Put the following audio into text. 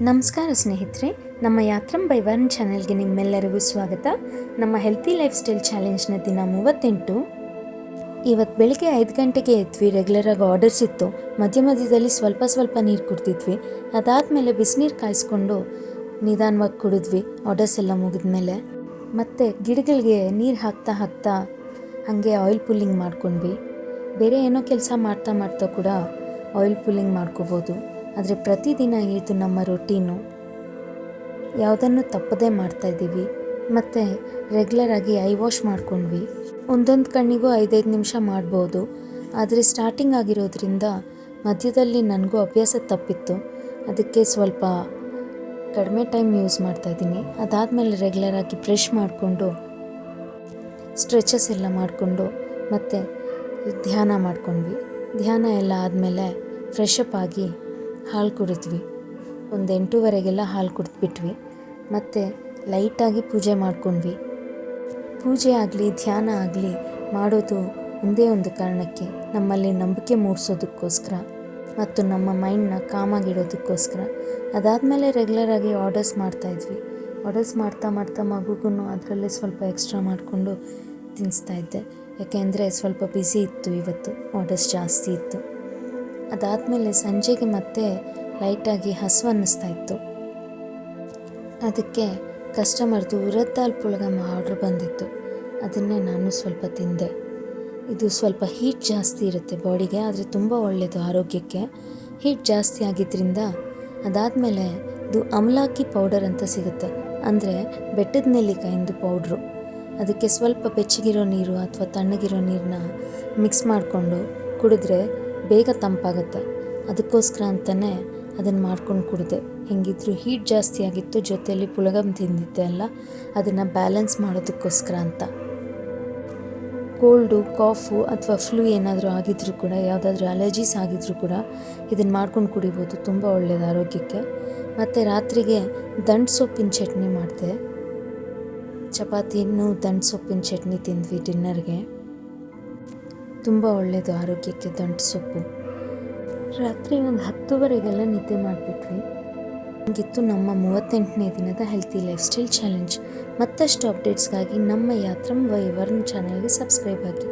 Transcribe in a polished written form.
ನಮಸ್ಕಾರ ಸ್ನೇಹಿತರೆ, ನಮ್ಮ ಯಾತ್ರಂ ಬೈ ವರ್ನ್ ಚಾನೆಲ್ಗೆ ನಿಮ್ಮೆಲ್ಲರಿಗೂ ಸ್ವಾಗತ. ನಮ್ಮ ಹೆಲ್ತಿ ಲೈಫ್ ಸ್ಟೈಲ್ ಚಾಲೆಂಜ್ನ ದಿನ 38. ಇವತ್ತು ಬೆಳಿಗ್ಗೆ 5 ಗಂಟೆಗೆ ಎದ್ವಿ. ರೆಗ್ಯುಲರಾಗಿ ಆರ್ಡರ್ಸ್ ಇತ್ತು. ಮಧ್ಯದಲ್ಲಿ ಸ್ವಲ್ಪ ನೀರು ಕುಡ್ತಿದ್ವಿ. ಅದಾದಮೇಲೆ ಬಿಸಿನೀರು ಕಾಯಿಸ್ಕೊಂಡು ನಿಧಾನವಾಗಿ ಕುಡಿದ್ವಿ ಆರ್ಡರ್ಸ್ ಎಲ್ಲ ಮುಗಿದ್ಮೇಲೆ. ಮತ್ತು ಗಿಡಗಳಿಗೆ ನೀರು ಹಾಕ್ತಾ ಹಾಗೆ ಆಯಿಲ್ ಪುಲ್ಲಿಂಗ್ ಮಾಡ್ಕೊಂಡ್ವಿ. ಬೇರೆ ಏನೋ ಕೆಲಸ ಮಾಡ್ತಾ ಕೂಡ ಆಯಿಲ್ ಪುಲ್ಲಿಂಗ್ ಮಾಡ್ಕೋಬೋದು. ಆದರೆ ಪ್ರತಿದಿನ ಇದು ನಮ್ಮ ರೊಟೀನು, ಯಾವುದನ್ನು ತಪ್ಪದೇ ಮಾಡ್ತಾಯಿದ್ದೀವಿ. ಮತ್ತು ರೆಗ್ಯುಲರಾಗಿ ಐ ವಾಶ್ ಮಾಡ್ಕೊಂಡ್ವಿ. ಒಂದೊಂದು ಕಣ್ಣಿಗೂ 5-5 ನಿಮಿಷ ಮಾಡ್ಬೋದು. ಆದರೆ ಸ್ಟಾರ್ಟಿಂಗ್ ಆಗಿರೋದ್ರಿಂದ ಮಧ್ಯದಲ್ಲಿ ನನಗೂ ಅಭ್ಯಾಸ ತಪ್ಪಿತ್ತು. ಅದಕ್ಕೆ ಸ್ವಲ್ಪ ಕಡಿಮೆ ಟೈಮ್ ಯೂಸ್ ಮಾಡ್ತಾಯಿದ್ದೀನಿ. ಅದಾದಮೇಲೆ ರೆಗ್ಯುಲರಾಗಿ ಬ್ರಷ್ ಮಾಡಿಕೊಂಡು ಸ್ಟ್ರೆಚಸ್ ಎಲ್ಲ ಮಾಡಿಕೊಂಡು ಮತ್ತು ಧ್ಯಾನ ಮಾಡ್ಕೊಂಡ್ವಿ. ಧ್ಯಾನ ಎಲ್ಲ ಆದಮೇಲೆ ಫ್ರೆಶ್ ಅಪ್ ಆಗಿ ಹಾಲು ಕುಡಿದ್ವಿ. ಒಂದು 8:15 ಹಾಲು ಕುಡಿದ್ಬಿಟ್ವಿ. ಮತ್ತು ಲೈಟಾಗಿ ಪೂಜೆ ಮಾಡ್ಕೊಂಡ್ವಿ. ಪೂಜೆ ಆಗಲಿ ಧ್ಯಾನ ಆಗಲಿ ಮಾಡೋದು ಒಂದೇ ಒಂದು ಕಾರಣಕ್ಕೆ, ನಮ್ಮಲ್ಲಿ ನಂಬಿಕೆ ಮೂಡಿಸೋದಕ್ಕೋಸ್ಕರ ಮತ್ತು ನಮ್ಮ ಮೈಂಡನ್ನ ಕಾಮಾಗಿಡೋದಕ್ಕೋಸ್ಕರ. ಅದಾದಮೇಲೆ ರೆಗ್ಯುಲರಾಗಿ ಆರ್ಡರ್ಸ್ ಮಾಡ್ತಾಯಿದ್ವಿ. ಆರ್ಡರ್ಸ್ ಮಾಡ್ತಾ ಮಗುಗೂ ಅದರಲ್ಲೇ ಸ್ವಲ್ಪ ಎಕ್ಸ್ಟ್ರಾ ಮಾಡಿಕೊಂಡು ತಿನ್ನಿಸ್ತಾಯಿದ್ದೆ. ಯಾಕೆಂದರೆ ಸ್ವಲ್ಪ ಬ್ಯುಸಿ ಇತ್ತು, ಇವತ್ತು ಆರ್ಡರ್ಸ್ ಜಾಸ್ತಿ ಇತ್ತು. ಅದಾದಮೇಲೆ ಸಂಜೆಗೆ ಮತ್ತೆ ಲೈಟಾಗಿ ಹಸಿವು ಅನ್ನಿಸ್ತಾಯಿತ್ತು. ಅದಕ್ಕೆ ಕಸ್ಟಮರ್ದು ಉರದ್ ದಾಲ್ ಪುಳ್ಗಮ್ ಆರ್ಡ್ರ್ ಬಂದಿತ್ತು. ಅದನ್ನೇ ನಾನು ಸ್ವಲ್ಪ ತಿಂದೆ. ಇದು ಸ್ವಲ್ಪ ಹೀಟ್ ಜಾಸ್ತಿ ಇರುತ್ತೆ ಬಾಡಿಗೆ, ಆದರೆ ತುಂಬ ಒಳ್ಳೆಯದು ಆರೋಗ್ಯಕ್ಕೆ. ಹೀಟ್ ಜಾಸ್ತಿ ಆಗಿದ್ದರಿಂದ ಅದಾದಮೇಲೆ ಇದು ಅಮಲಾಕಿ ಪೌಡರ್ ಅಂತ ಸಿಗುತ್ತೆ, ಅಂದರೆ ಬೆಟ್ಟದ ನೆಲ್ಲಿಕಾಯಿಂದು ಪೌಡ್ರು. ಅದಕ್ಕೆ ಸ್ವಲ್ಪ ಬೆಚ್ಚಗಿರೋ ನೀರು ಅಥವಾ ತಣ್ಣಗಿರೋ ನೀರನ್ನ ಮಿಕ್ಸ್ ಮಾಡಿಕೊಂಡು ಕುಡಿದ್ರೆ ಬೇಗ ತಂಪಾಗುತ್ತೆ. ಅದಕ್ಕೋಸ್ಕರ ಅಂತಲೇ ಅದನ್ನು ಮಾಡ್ಕೊಂಡು ಕುಡಿದೆ. ಹೆಂಗಿದ್ರು ಹೀಟ್ ಜಾಸ್ತಿ ಆಗಿತ್ತು, ಜೊತೆಯಲ್ಲಿ ಪುಳಗಮ್ ತಿಂದಿದ್ದೆ ಅಲ್ಲ, ಅದನ್ನು ಬ್ಯಾಲೆನ್ಸ್ ಮಾಡೋದಕ್ಕೋಸ್ಕರ ಅಂತ. ಕೋಲ್ಡು, ಕಾಫು ಅಥವಾ ಫ್ಲೂ ಏನಾದರೂ ಆಗಿದ್ರೂ ಕೂಡ, ಯಾವುದಾದ್ರೂ ಅಲರ್ಜೀಸ್ ಆಗಿದ್ರೂ ಕೂಡ ಇದನ್ನು ಮಾಡ್ಕೊಂಡು ಕುಡಿಬೋದು. ತುಂಬ ಒಳ್ಳೆಯದು ಆರೋಗ್ಯಕ್ಕೆ. ಮತ್ತು ರಾತ್ರಿಗೆ ದಂಟು ಸೊಪ್ಪಿನ ಚಟ್ನಿ ಮಾಡಿದೆ. ಚಪಾತಿನೂ ದಂಟು ಸೊಪ್ಪಿನ ಚಟ್ನಿ ತಿಂದ್ವಿ ಡಿನ್ನರ್ಗೆ. ತುಂಬ ಒಳ್ಳೆಯದು ಆರೋಗ್ಯಕ್ಕೆ ದಂಟು ಸೊಪ್ಪು. ರಾತ್ರಿ ಒಂದು 10:30 ನಿದ್ದೆ ಮಾಡಿಬಿಟ್ವಿ. ಹೀಗಿತ್ತು ನಮ್ಮ 38ನೇ ದಿನದ ಹೆಲ್ತಿ ಲೈಫ್ ಸ್ಟೈಲ್ ಚಾಲೆಂಜ್. ಮತ್ತಷ್ಟು ಅಪ್ಡೇಟ್ಸ್ಗಾಗಿ ನಮ್ಮ ಯಾತ್ರಂ ಬೈ ವರ್ನ್ ಚಾನೆಲ್ಗೆ ಸಬ್ಸ್ಕ್ರೈಬ್ ಆಗಿ.